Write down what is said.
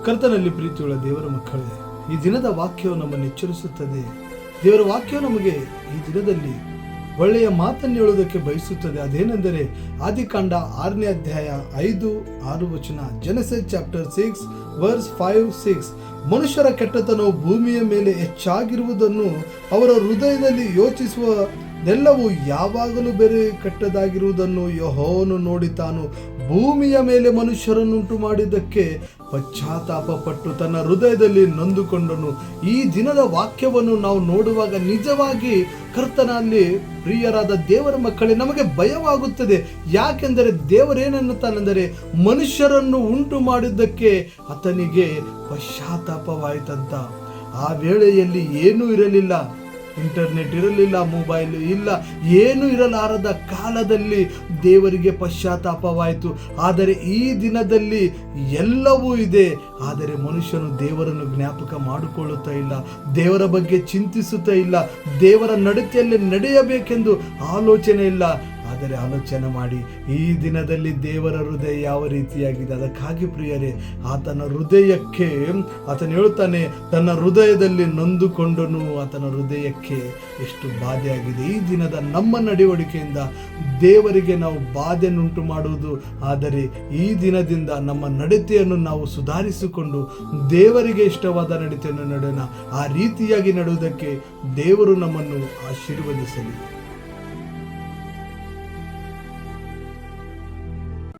ಕರ್ತನಲ್ಲಿ ಪ್ರೀತಿಯುಳ್ಳ ದೇವರ ಮಕ್ಕಳೇ, ಈ ದಿನದ ವಾಕ್ಯವು ನಮ್ಮನ್ನು ಎಚ್ಚರಿಸುತ್ತದೆ. ದೇವರ ವಾಕ್ಯವು ನಮಗೆ ಈ ದಿನದಲ್ಲಿ ಒಳ್ಳೆಯ ಮಾತನ್ನು ಹೇಳುವುದಕ್ಕೆ ಬಯಸುತ್ತದೆ. ಅದೇನೆಂದರೆ ಆದಿಕಾಂಡ 6ನೇ ಅಧ್ಯಾಯ 5-6 ವಚನ. Genesis chapter 6 verse 5-6. ಮನುಷ್ಯರ ಕೆಟ್ಟತನವು ಭೂಮಿಯ ಮೇಲೆ ಹೆಚ್ಚಾಗಿರುವುದನ್ನು ಅವರ ಹೃದಯದಲ್ಲಿ ಯೋಚಿಸುವುದೆಲ್ಲವೂ ಯಾವಾಗಲೂ ಬೇರೆ ಕೆಟ್ಟದಾಗಿರುವುದನ್ನು ಯೆಹೋವನು ನೋಡಿತಾನು. ಭೂಮಿಯ ಮೇಲೆ ಮನುಷ್ಯರನ್ನುಂಟು ಮಾಡಿದ್ದಕ್ಕೆ ಪಶ್ಚಾತ್ತಾಪ ಪಟ್ಟು ತನ್ನ ಹೃದಯದಲ್ಲಿ ನೊಂದುಕೊಂಡನು. ಈ ದಿನದ ವಾಕ್ಯವನ್ನು ನಾವು ನೋಡುವಾಗ ನಿಜವಾಗಿ ಕರ್ತನಲ್ಲಿ ಪ್ರಿಯರಾದ ದೇವರ ಮಕ್ಕಳೇ, ನಮಗೆ ಭಯವಾಗುತ್ತದೆ. ಯಾಕೆಂದರೆ ದೇವರೇನೆನ್ನುತ್ತಾನೆಂದರೆ, ಮನುಷ್ಯರನ್ನು ಉಂಟು ಮಾಡಿದ್ದಕ್ಕೆ ಆತನಿಗೆ ಪಶ್ಚಾತ್ತಾಪವಾಯಿತಂತ. ಆ ವೇಳೆಯಲ್ಲಿ ಏನೂ ಇರಲಿಲ್ಲ, ಇಂಟರ್ನೆಟ್ ಇರಲಿಲ್ಲ, ಮೊಬೈಲ್ ಇಲ್ಲ, ಏನೂ ಇರಲಾರದ ಕಾಲದಲ್ಲಿ ದೇವರಿಗೆ ಪಶ್ಚಾತ್ತಾಪವಾಯಿತು. ಆದರೆ ಈ ದಿನದಲ್ಲಿ ಎಲ್ಲವೂ ಇದೆ, ಆದರೆ ಮನುಷ್ಯನು ದೇವರನ್ನು ಜ್ಞಾಪಕ ಮಾಡಿಕೊಳ್ಳುತ್ತಾ ಇಲ್ಲ, ದೇವರ ಬಗ್ಗೆ ಚಿಂತಿಸುತ್ತಾ ಇಲ್ಲ, ದೇವರ ನಡತೆಯಲ್ಲಿ ನಡೆಯಬೇಕೆಂದು ಆಲೋಚನೆ ಇಲ್ಲ. ಆದರೆ ಆಲೋಚನೆ ಮಾಡಿ, ಈ ದಿನದಲ್ಲಿ ದೇವರ ಹೃದಯ ಯಾವ ರೀತಿಯಾಗಿದೆ. ಅದಕ್ಕಾಗಿ ಪ್ರಿಯರೇ, ಆತನ ಹೃದಯಕ್ಕೆ ಆತನು ಹೇಳುತ್ತಾನೆ, ತನ್ನ ಹೃದಯದಲ್ಲಿ ನೊಂದುಕೊಂಡನು. ಆತನ ಹೃದಯಕ್ಕೆ ಎಷ್ಟು ಬಾಧೆಯಾಗಿದೆ. ಈ ದಿನದ ನಮ್ಮ ನಡವಳಿಕೆಯಿಂದ ದೇವರಿಗೆ ನಾವು ಬಾಧೆಯನ್ನುಂಟು ಮಾಡುವುದು. ಆದರೆ ಈ ದಿನದಿಂದ ನಮ್ಮ ನಡತೆಯನ್ನು ನಾವು ಸುಧಾರಿಸಿಕೊಂಡು ದೇವರಿಗೆ ಇಷ್ಟವಾದ ನಡತೆಯನ್ನು ನಡೆಯೋಣ. ಆ ರೀತಿಯಾಗಿ ನಡೆಯುವುದಕ್ಕೆ ದೇವರು ನಮ್ಮನ್ನು ಆಶೀರ್ವದಿಸಲಿ.